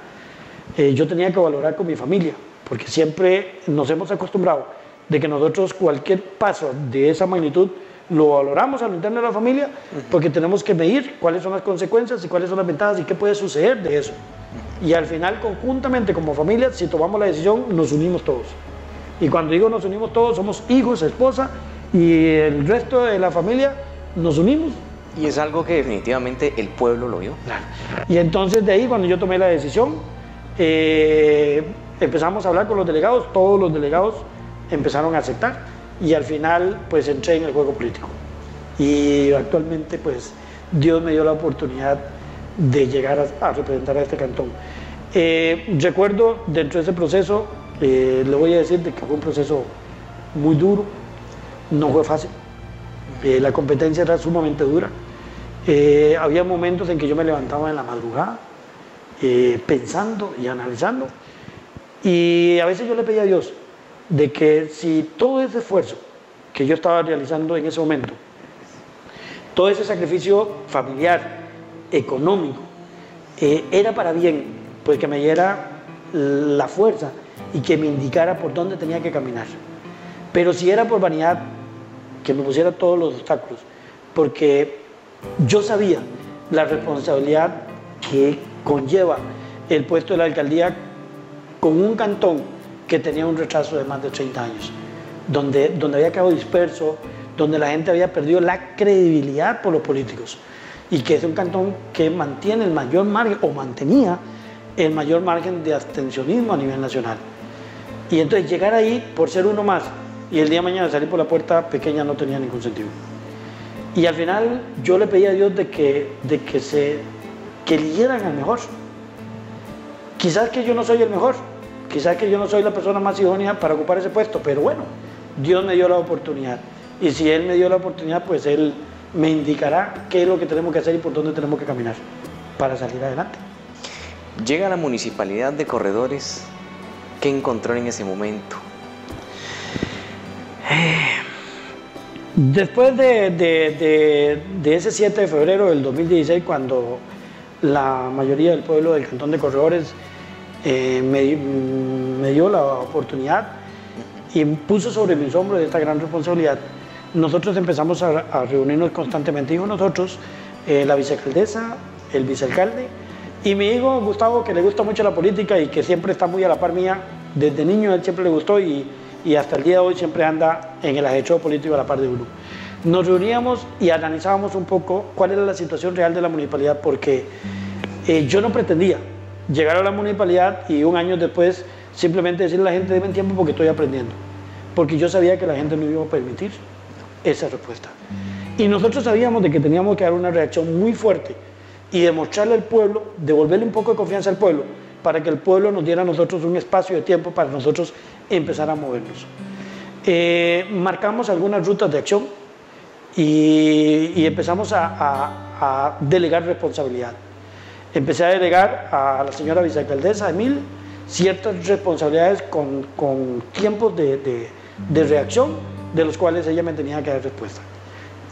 yo tenía que valorar con mi familia, porque siempre nos hemos acostumbrado de que nosotros cualquier paso de esa magnitud lo valoramos a lo interno de la familia, porque tenemos que medir cuáles son las consecuencias y cuáles son las ventajas y qué puede suceder de eso. Y al final, conjuntamente como familia, si tomamos la decisión, nos unimos todos. Y cuando digo nos unimos todos, somos hijos, esposa y el resto de la familia nos unimos. Y es algo que definitivamente el pueblo lo vio. Claro. Y entonces de ahí, cuando yo tomé la decisión, empezamos a hablar con los delegados, todos los delegados empezaron a aceptar y al final pues entré en el juego político. Y actualmente pues Dios me dio la oportunidad de llegar a representar a este cantón. Recuerdo dentro de ese proceso, le voy a decir de que fue un proceso muy duro, no fue fácil, la competencia era sumamente dura. Había momentos en que yo me levantaba en la madrugada pensando y analizando, y a veces yo le pedía a Dios de que si todo ese esfuerzo que yo estaba realizando en ese momento, todo ese sacrificio familiar, económico, era para bien, pues que me diera la fuerza y que me indicara por dónde tenía que caminar. Pero si era por vanidad, que me pusiera todos los obstáculos, porque yo sabía la responsabilidad que conlleva el puesto de la alcaldía con un cantón que tenía un retraso de más de 30 años, donde había quedado disperso, donde la gente había perdido la credibilidad por los políticos, y que es un cantón que mantiene el mayor margen, o mantenía el mayor margen de abstencionismo a nivel nacional. Y entonces llegar ahí por ser uno más, y el día de mañana salir por la puerta pequeña no tenía ningún sentido. Y al final yo le pedí a Dios de que eligieran al mejor. Quizás que yo no soy el mejor, quizás que yo no soy la persona más idónea para ocupar ese puesto, pero bueno, Dios me dio la oportunidad. Y si Él me dio la oportunidad, pues Él me indicará qué es lo que tenemos que hacer y por dónde tenemos que caminar para salir adelante. Llega a la Municipalidad de Corredores, ¿qué encontró en ese momento? Después de ese 7 de febrero del 2016, cuando la mayoría del pueblo del Cantón de Corredores me dio la oportunidad y puso sobre mis hombros esta gran responsabilidad, nosotros empezamos a reunirnos constantemente. Digo nosotros, la vicealcaldesa, el vicealcalde y mi hijo Gustavo, que le gusta mucho la política y que siempre está muy a la par mía. Desde niño él siempre le gustó y hasta el día de hoy siempre anda en el ajetreo político a la par de uno. Nos reuníamos y analizábamos un poco cuál era la situación real de la municipalidad, porque yo no pretendía llegar a la municipalidad y un año después simplemente decirle a la gente: denme tiempo porque estoy aprendiendo, porque yo sabía que la gente no iba a permitir esa respuesta. Y nosotros sabíamos de que teníamos que dar una reacción muy fuerte y demostrarle al pueblo, devolverle un poco de confianza al pueblo, para que el pueblo nos diera a nosotros un espacio de tiempo para nosotros empezar a movernos. Marcamos algunas rutas de acción y empezamos a delegar responsabilidad. Empecé a delegar a la señora vicealcaldesa Emil ciertas responsabilidades con tiempos de reacción, de los cuales ella me tenía que dar respuesta.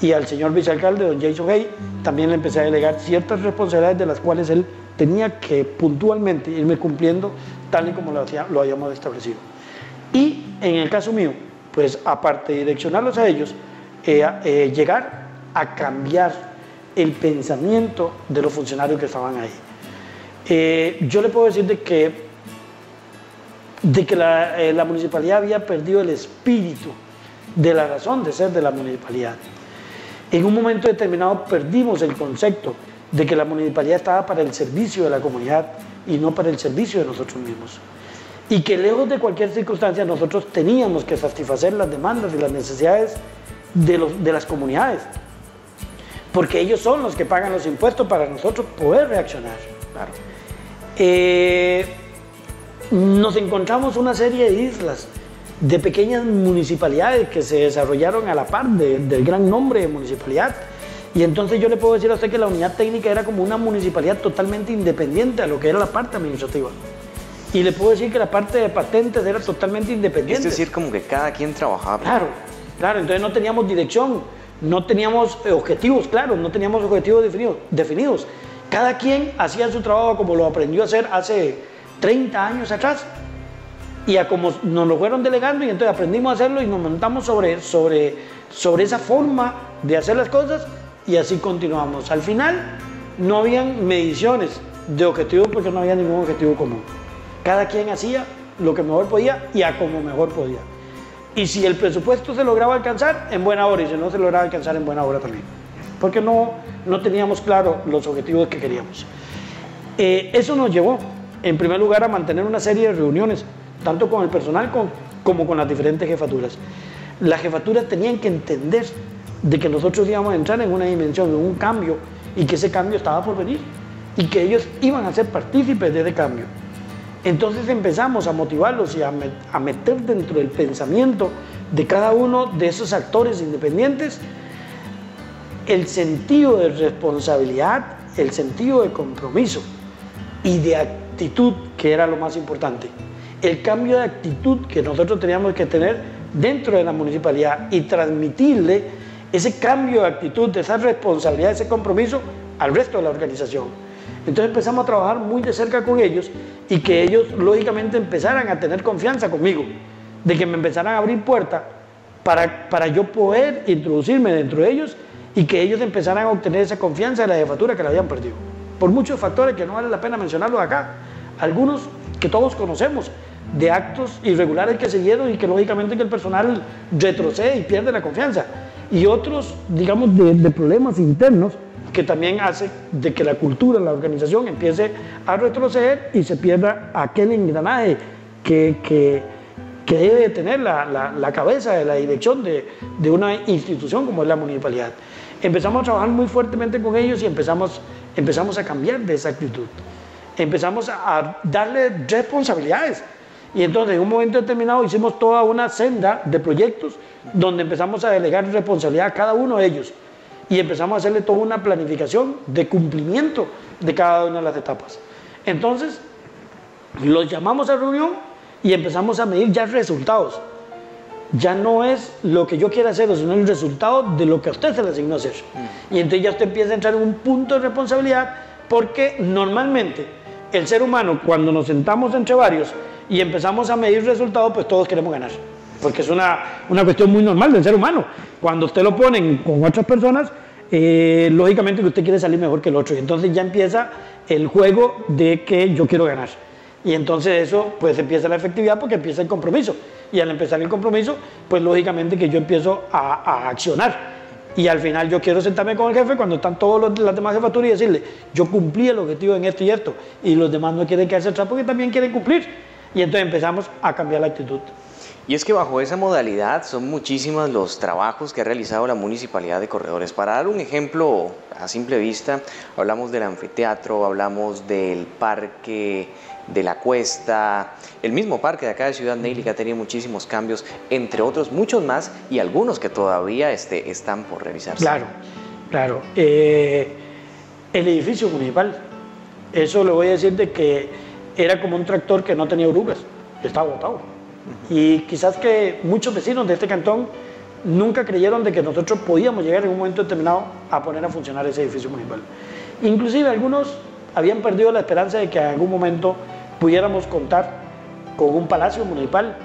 Y al señor vicealcalde, don Jason Hay, también le empecé a delegar ciertas responsabilidades de las cuales él tenía que puntualmente irme cumpliendo tal y como lo habíamos establecido. Y en el caso mío, pues aparte de direccionarlos a ellos, llegar a cambiar el pensamiento de los funcionarios que estaban ahí. Yo le puedo decir de que la municipalidad había perdido el espíritu de la razón de ser de la municipalidad. En un momento determinado perdimos el concepto de que la municipalidad estaba para el servicio de la comunidad y no para el servicio de nosotros mismos. y que lejos de cualquier circunstancia nosotros teníamos que satisfacer las demandas y las necesidades de las comunidades, porque ellos son los que pagan los impuestos para nosotros poder reaccionar. Claro. Nos encontramos una serie de islas, de pequeñas municipalidades que se desarrollaron a la par del gran nombre de municipalidad, y entonces yo le puedo decir a usted que la unidad técnica era como una municipalidad totalmente independiente a lo que era la parte administrativa. Y le puedo decir que la parte de patentes era totalmente independiente. Es decir, como que cada quien trabajaba. Claro, claro, entonces no teníamos dirección, no teníamos objetivos claros, no teníamos objetivos definidos. Cada quien hacía su trabajo como lo aprendió a hacer hace 30 años atrás. Y a como nos lo fueron delegando, y entonces aprendimos a hacerlo y nos montamos sobre esa forma de hacer las cosas, y así continuamos. Al final no habían mediciones de objetivos porque no había ningún objetivo común. Cada quien hacía lo que mejor podía y a como mejor podía. Y si el presupuesto se lograba alcanzar, en buena hora, y si no se lograba alcanzar, en buena hora también. Porque no teníamos claro los objetivos que queríamos. Eso nos llevó, en primer lugar, a mantener una serie de reuniones, tanto con el personal como con las diferentes jefaturas. Las jefaturas tenían que entender de que nosotros íbamos a entrar en una dimensión, en un cambio, y que ese cambio estaba por venir, y que ellos iban a ser partícipes de ese cambio. Entonces empezamos a motivarlos y a meter dentro del pensamiento de cada uno de esos actores independientes el sentido de responsabilidad, el sentido de compromiso y de actitud, que era lo más importante. El cambio de actitud que nosotros teníamos que tener dentro de la municipalidad y transmitirle ese cambio de actitud, esa responsabilidad, ese compromiso al resto de la organización. Entonces empezamos a trabajar muy de cerca con ellos, y que ellos lógicamente empezaran a tener confianza conmigo, de que me empezaran a abrir puertas para yo poder introducirme dentro de ellos, y que ellos empezaran a obtener esa confianza de la jefatura que la habían perdido. Por muchos factores que no vale la pena mencionarlos acá, algunos que todos conocemos, de actos irregulares que se dieron y que lógicamente que el personal retrocede y pierde la confianza, y otros, digamos, de problemas internos que también hace de que la cultura, la organización empiece a retroceder y se pierda aquel engranaje que debe de tener la cabeza de la dirección de una institución como es la municipalidad. Empezamos a trabajar muy fuertemente con ellos y empezamos a cambiar de esa actitud. Empezamos a darle responsabilidades. Y entonces en un momento determinado hicimos toda una senda de proyectos donde empezamos a delegar responsabilidad a cada uno de ellos. Y empezamos a hacerle toda una planificación de cumplimiento de cada una de las etapas. Entonces, los llamamos a reunión y empezamos a medir ya resultados. Ya no es lo que yo quiera hacer, sino el resultado de lo que a usted se le asignó hacer. Y entonces ya usted empieza a entrar en un punto de responsabilidad, porque normalmente el ser humano, cuando nos sentamos entre varios y empezamos a medir resultados, pues todos queremos ganar. Porque es una cuestión muy normal del ser humano. Cuando usted lo ponen con otras personas, lógicamente que usted quiere salir mejor que el otro. Y entonces ya empieza el juego de que yo quiero ganar. Y entonces eso, pues empieza la efectividad, porque empieza el compromiso. Y al empezar el compromiso, pues lógicamente que yo empiezo a accionar. Y al final yo quiero sentarme con el jefe cuando están todas las demás jefaturas y decirle, yo cumplí el objetivo en esto y esto. Y los demás no quieren quedarse atrás porque también quieren cumplir. Y entonces empezamos a cambiar la actitud. Y es que bajo esa modalidad son muchísimos los trabajos que ha realizado la Municipalidad de Corredores. Para dar un ejemplo a simple vista, hablamos del anfiteatro, hablamos del parque de la Cuesta, el mismo parque de acá de Ciudad Neyli, que ha tenido muchísimos cambios, entre otros, muchos más, y algunos que todavía están por revisarse. Claro, claro. El edificio municipal, eso le voy a decir de que era como un tractor que no tenía orugas, estaba botado. Y quizás que muchos vecinos de este cantón nunca creyeron de que nosotros podíamos llegar en un momento determinado a poner a funcionar ese edificio municipal. Inclusive algunos habían perdido la esperanza de que en algún momento pudiéramos contar con un palacio municipal,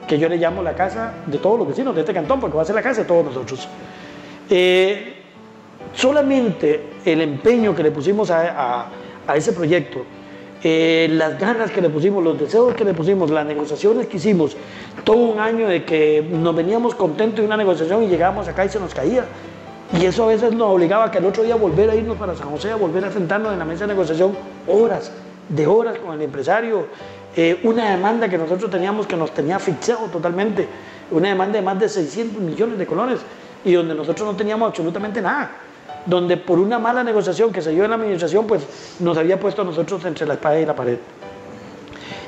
que yo le llamo la casa de todos los vecinos de este cantón, porque va a ser la casa de todos nosotros. Solamente el empeño que le pusimos a ese proyecto, las ganas que le pusimos, los deseos que le pusimos, las negociaciones que hicimos, todo un año de que nos veníamos contentos de una negociación y llegábamos acá y se nos caía. Y eso a veces nos obligaba a que el otro día volver a irnos para San José, a volver a sentarnos en la mesa de negociación horas con el empresario, una demanda que nosotros teníamos que nos tenía asfixiado totalmente, una demanda de más de 600 millones de colones y donde nosotros no teníamos absolutamente nada, donde por una mala negociación que se dio en la administración pues nos había puesto a nosotros entre la espada y la pared.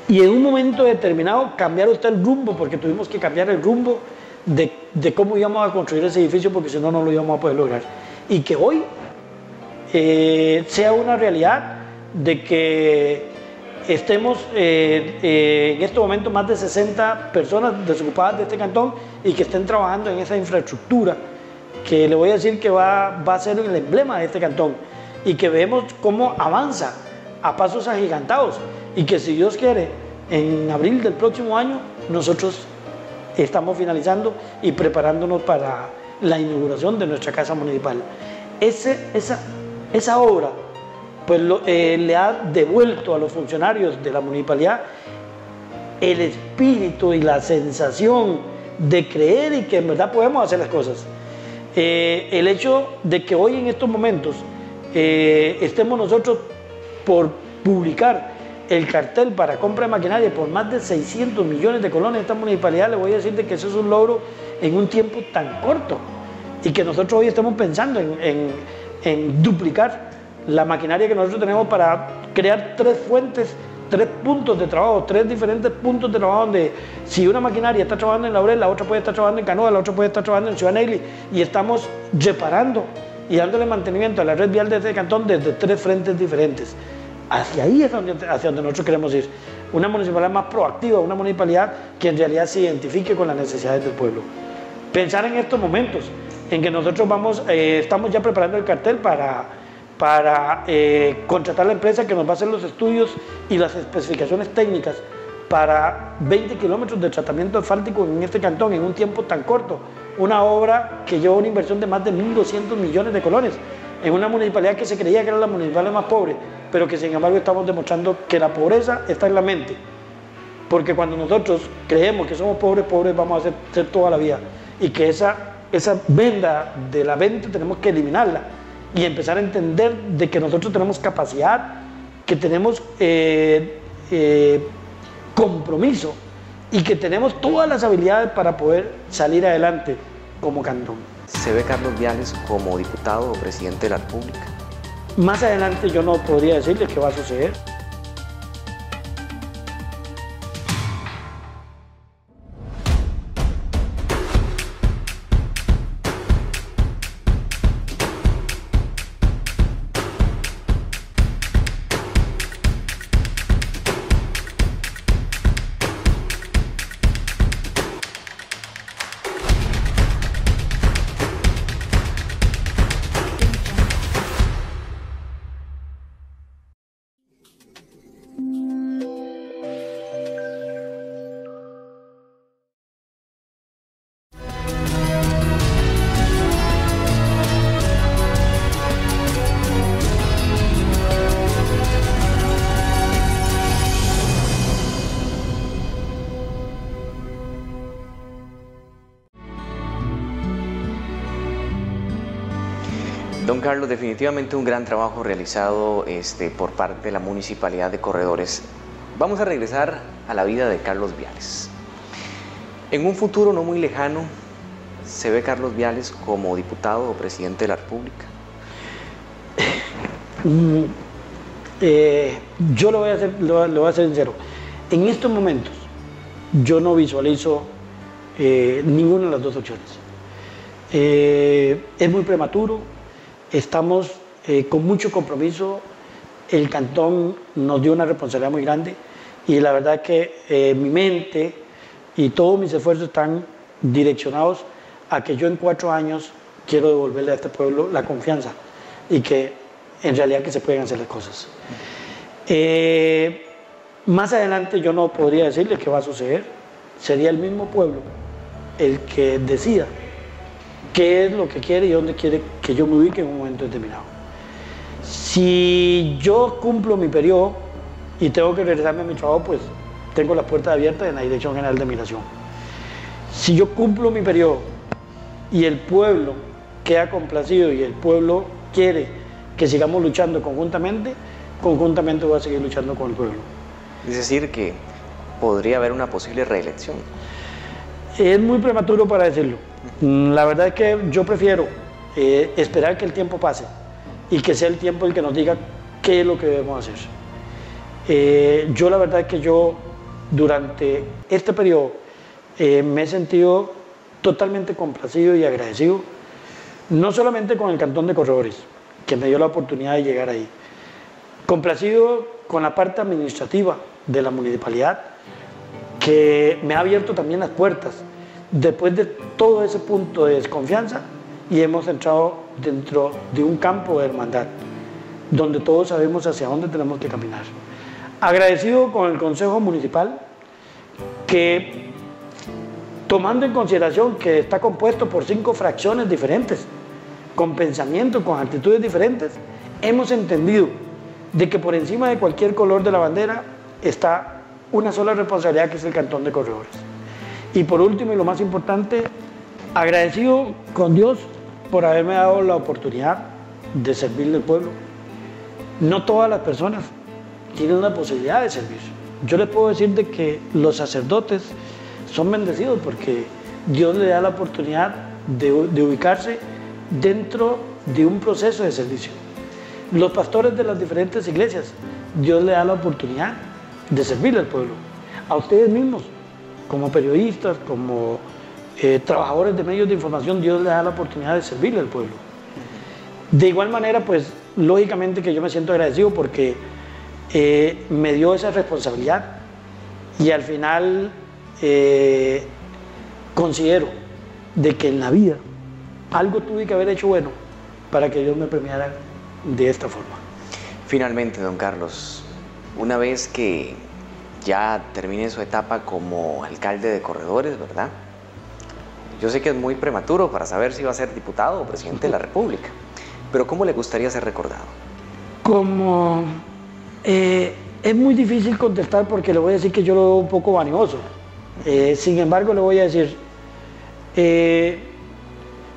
Y en un momento determinado cambiar usted el rumbo, porque tuvimos que cambiar el rumbo de cómo íbamos a construir ese edificio, porque si no, no lo íbamos a poder lograr. Y que hoy sea una realidad de que estemos en este momento más de 60 personas desocupadas de este cantón y que estén trabajando en esa infraestructura que le voy a decir que va a ser el emblema de este cantón y que vemos cómo avanza a pasos agigantados y que si Dios quiere en abril del próximo año nosotros estamos finalizando y preparándonos para la inauguración de nuestra casa municipal. Esa obra pues le ha devuelto a los funcionarios de la municipalidad el espíritu y la sensación de creer y que en verdad podemos hacer las cosas. El hecho de que hoy en estos momentos estemos nosotros por publicar el cartel para compra de maquinaria por más de 600 millones de colones de esta municipalidad, le voy a decir de que eso es un logro en un tiempo tan corto y que nosotros hoy estamos pensando en duplicar la maquinaria que nosotros tenemos para crear 3 fuentes, 3 puntos de trabajo, 3 diferentes puntos de trabajo donde si una maquinaria está trabajando en Laurel, la otra puede estar trabajando en Canoa, la otra puede estar trabajando en Ciudad Negli y estamos reparando y dándole mantenimiento a la red vial de este cantón desde 3 frentes diferentes. Hacia ahí es hacia donde nosotros queremos ir. Una municipalidad más proactiva, una municipalidad que en realidad se identifique con las necesidades del pueblo. Pensar en estos momentos en que nosotros estamos ya preparando el cartel para contratar a la empresa que nos va a hacer los estudios y las especificaciones técnicas para 20 kilómetros de tratamiento asfáltico en este cantón en un tiempo tan corto. Una obra que lleva una inversión de más de 1.200 millones de colones en una municipalidad que se creía que era la municipalidad más pobre, pero que sin embargo estamos demostrando que la pobreza está en la mente. Porque cuando nosotros creemos que somos pobres, pobres vamos a ser toda la vida. Y que esa venda de la mente tenemos que eliminarla y empezar a entender de que nosotros tenemos capacidad, que tenemos compromiso y que tenemos todas las habilidades para poder salir adelante como cantón. ¿Se ve Carlos Viales como diputado o presidente de la República? Más adelante yo no podría decirles qué va a suceder. Don Carlos, definitivamente un gran trabajo realizado por parte de la Municipalidad de Corredores. Vamos a regresar a la vida de Carlos Viales. En un futuro no muy lejano, ¿se ve Carlos Viales como diputado o presidente de la República? Yo lo voy a ser sincero. En estos momentos, yo no visualizo ninguna de las dos opciones. Es muy prematuro. Estamos con mucho compromiso, el cantón nos dio una responsabilidad muy grande y la verdad es que mi mente y todos mis esfuerzos están direccionados a que yo en 4 años quiero devolverle a este pueblo la confianza y que en realidad que se pueden hacer las cosas. Más adelante yo no podría decirles qué va a suceder, sería el mismo pueblo el que decida qué es lo que quiere y dónde quiere que yo me ubique en un momento determinado. Si yo cumplo mi periodo y tengo que regresarme a mi trabajo, pues tengo las puertas abiertas en la Dirección General de Migración. Si yo cumplo mi periodo y el pueblo queda complacido y el pueblo quiere que sigamos luchando conjuntamente voy a seguir luchando con el pueblo. Es decir, que podría haber una posible reelección. Es muy prematuro para decirlo. La verdad es que yo prefiero esperar que el tiempo pase y que sea el tiempo el que nos diga qué es lo que debemos hacer. Yo la verdad es que yo durante este periodo me he sentido totalmente complacido y agradecido, no solamente con el Cantón de Corredores, que me dio la oportunidad de llegar ahí, complacido con la parte administrativa de la municipalidad, que me ha abierto también las puertas después de todo ese punto de desconfianza, y hemos entrado dentro de un campo de hermandad donde todos sabemos hacia dónde tenemos que caminar. Agradecido con el Consejo Municipal, que tomando en consideración que está compuesto por 5 fracciones diferentes, con pensamientos, con actitudes diferentes, hemos entendido de que por encima de cualquier color de la bandera está una sola responsabilidad, que es el Cantón de Corredores. Y por último, y lo más importante, agradecido con Dios por haberme dado la oportunidad de servirle al pueblo. No todas las personas tienen la posibilidad de servir. Yo les puedo decir de que los sacerdotes son bendecidos porque Dios le da la oportunidad de ubicarse dentro de un proceso de servicio. Los pastores de las diferentes iglesias, Dios le da la oportunidad de servirle al pueblo. A ustedes mismos, como periodistas, como trabajadores de medios de información, Dios le da la oportunidad de servirle al pueblo. De igual manera, pues, lógicamente que yo me siento agradecido porque me dio esa responsabilidad y al final considero de que en la vida algo tuve que haber hecho bueno para que Dios me premiara de esta forma. Finalmente, don Carlos, una vez que ya termine su etapa como alcalde de Corredores, ¿verdad? Yo sé que es muy prematuro para saber si va a ser diputado o presidente de la República, pero ¿cómo le gustaría ser recordado? Como es muy difícil contestar porque le voy a decir que yo lo veo un poco vanidoso. Sin embargo, le voy a decir,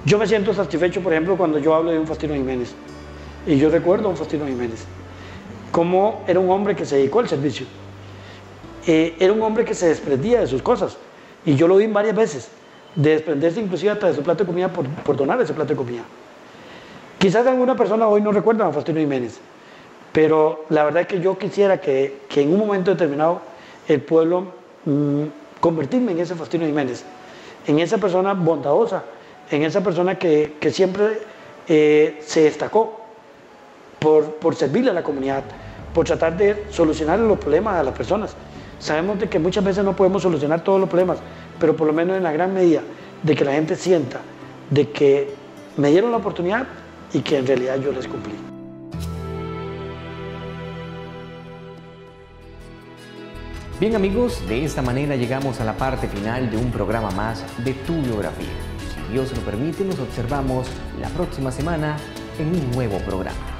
yo me siento satisfecho, por ejemplo, cuando yo hablo de un Faustino Jiménez. Y yo recuerdo a un Faustino Jiménez, cómo era un hombre que se dedicó al servicio. Era un hombre que se desprendía de sus cosas. Y yo lo vi varias veces, de desprenderse inclusive hasta de su plato de comida por donar ese plato de comida. Quizás alguna persona hoy no recuerda a Faustino Jiménez, pero la verdad es que yo quisiera que en un momento determinado el pueblo convertirme en ese Faustino Jiménez, en esa persona bondadosa, en esa persona que siempre se destacó por servirle a la comunidad, por tratar de solucionar los problemas a las personas. Sabemos de que muchas veces no podemos solucionar todos los problemas, pero por lo menos en la gran medida de que la gente sienta de que me dieron la oportunidad y que en realidad yo les cumplí. Bien amigos, de esta manera llegamos a la parte final de un programa más de Tu Biografía. Si Dios lo permite, nos observamos la próxima semana en un nuevo programa.